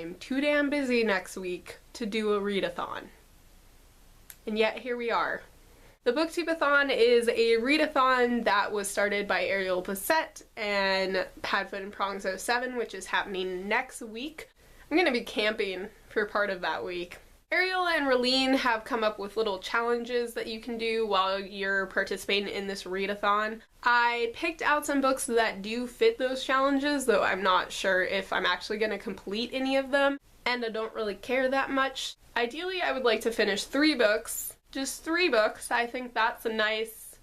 I'm too damn busy next week to do a readathon. And yet here we are. The Booktube-A-Thon is a readathon that was started by ArielBissett and Padfoot and Prongs 07, which is happening next week. I'm gonna be camping for part of that week. Ariel and Raylene have come up with little challenges that you can do while you're participating in this readathon. I picked out some books that do fit those challenges, though I'm not sure if I'm actually going to complete any of them, and I don't really care that much. Ideally, I would like to finish 3 books. Just 3 books. I think that's a nice,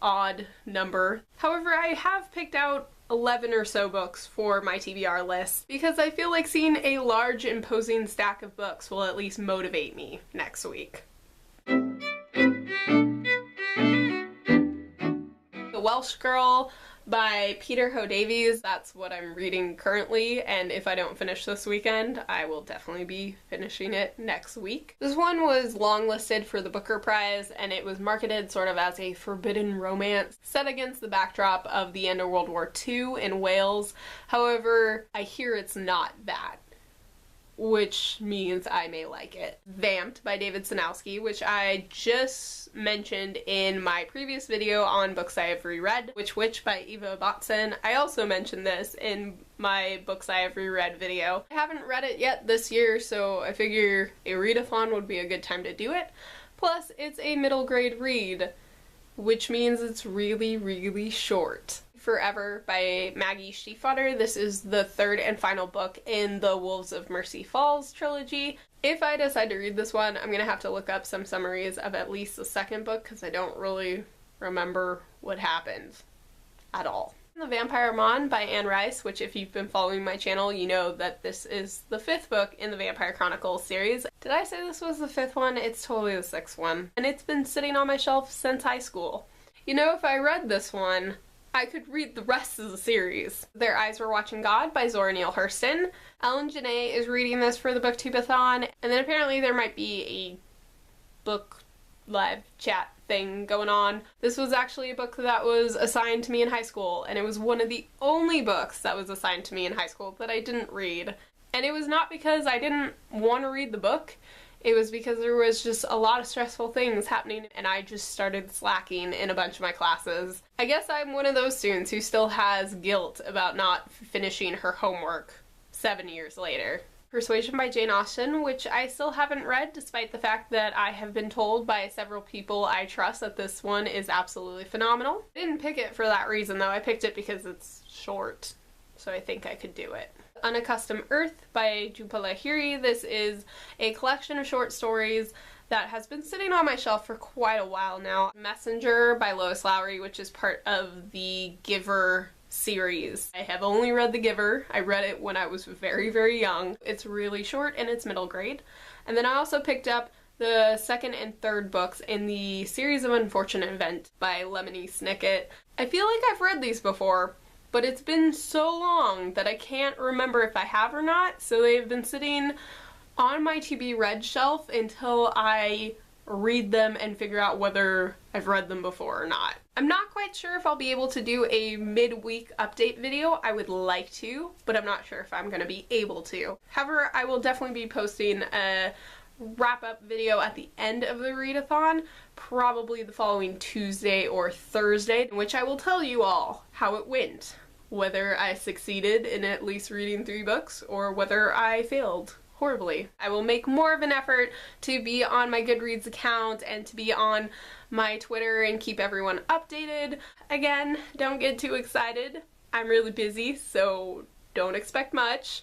odd number. However, I have picked out 11 or so books for my TBR list because I feel like seeing a large, imposing stack of books will at least motivate me next week. The Welsh Girl by Peter Ho Davies. That's what I'm reading currently, and if I don't finish this weekend, I will definitely be finishing it next week. This one was longlisted for the Booker Prize, and it was marketed sort of as a forbidden romance set against the backdrop of the end of World War II in Wales. However, I hear it's not that, which means I may like it. Vamped by Sosnowski, which I just mentioned in my previous video on books I have reread. Witch by Ibbotson. I also mentioned this in my books I have reread video. I haven't read it yet this year, so I figure a readathon would be a good time to do it. Plus, it's a middle grade read, which means it's really, really short. Forever by Maggie Stiefvater. This is the 3rd and final book in the Wolves of Mercy Falls trilogy. If I decide to read this one, I'm gonna have to look up some summaries of at least the 2nd book because I don't really remember what happens at all. The Vampire Armand by Anne Rice, which if you've been following my channel, you know that this is the 5th book in the Vampire Chronicles series. Did I say this was the 5th one? It's totally the 6th one. And it's been sitting on my shelf since high school. You know, if I read this one, I could read the rest of the series. Their Eyes Were Watching God by Zora Neale Hurston. Ellen Janae is reading this for the Booktube-A-Thon, and then apparently there might be a book live chat thing going on. This was actually a book that was assigned to me in high school, and it was one of the only books that was assigned to me in high school that I didn't read. And it was not because I didn't want to read the book. It was because there was just a lot of stressful things happening and I just started slacking in a bunch of my classes. I guess I'm one of those students who still has guilt about not finishing her homework 7 years later. Persuasion by Jane Austen, which I still haven't read despite the fact that I have been told by several people I trust that this one is absolutely phenomenal. I didn't pick it for that reason though, I picked it because it's short, so I think I could do it. Unaccustomed Earth by Jhumpa Lahiri. This is a collection of short stories that has been sitting on my shelf for quite a while now. Messenger by Lois Lowry, which is part of the Giver series. I have only read The Giver. I read it when I was very, very young. It's really short and it's middle grade. And then I also picked up the 2nd and 3rd books in the series of Unfortunate Event by Lemony Snicket. I feel like I've read these before, but it's been so long that I can't remember if I have or not, so they've been sitting on my to-be read shelf until I read them and figure out whether I've read them before or not. I'm not quite sure if I'll be able to do a midweek update video. I would like to, but I'm not sure if I'm going to be able to. However, I will definitely be posting a wrap-up video at the end of the readathon, probably the following Tuesday or Thursday, in which I will tell you all how it went. Whether I succeeded in at least reading 3 books, or whether I failed horribly. I will make more of an effort to be on my Goodreads account and to be on my Twitter and keep everyone updated. Again, don't get too excited. I'm really busy, so don't expect much.